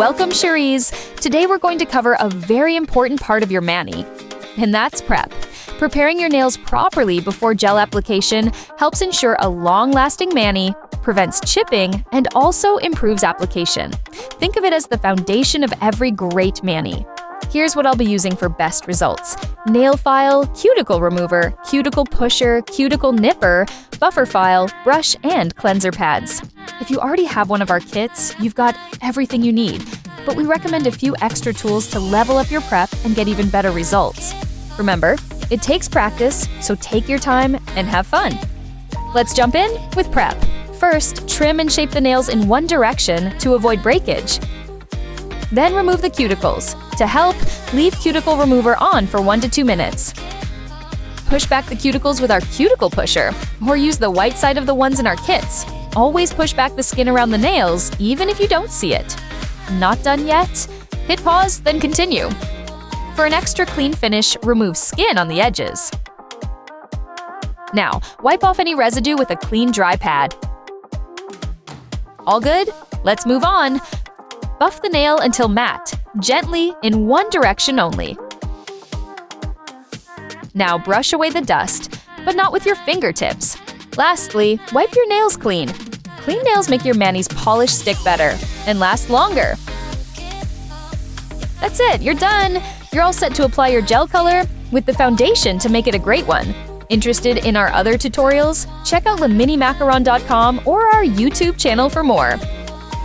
Welcome, Cherise! Today we're going to cover a very important part of your mani, and that's prep. Preparing your nails properly before gel application helps ensure a long-lasting mani, prevents chipping, and also improves application. Think of it as the foundation of every great mani. Here's what I'll be using for best results: nail file, cuticle remover, cuticle pusher, cuticle nipper, buffer file, brush, and cleanser pads. If you already have one of our kits, you've got everything you need, but we recommend a few extra tools to level up your prep and get even better results. Remember, it takes practice, so take your time and have fun. Let's jump in with prep. First, trim and shape the nails in one direction to avoid breakage. Then remove the cuticles. To help, leave cuticle remover on for 1 to 2 minutes. Push back the cuticles with our cuticle pusher, or use the white side of the ones in our kits. Always push back the skin around the nails, even if you don't see it. Not done yet? Hit pause, then continue. For an extra clean finish, remove skin on the edges. Now, wipe off any residue with a clean, dry pad. All good? Let's move on. Buff the nail until matte, gently in one direction only. Now brush away the dust, but not with your fingertips. Lastly, wipe your nails clean. Clean nails make your manis polish stick better and last longer. That's it, you're done! You're all set to apply your gel color with the foundation to make it a great one. Interested in our other tutorials? Check out minimacaron.com or our YouTube channel for more.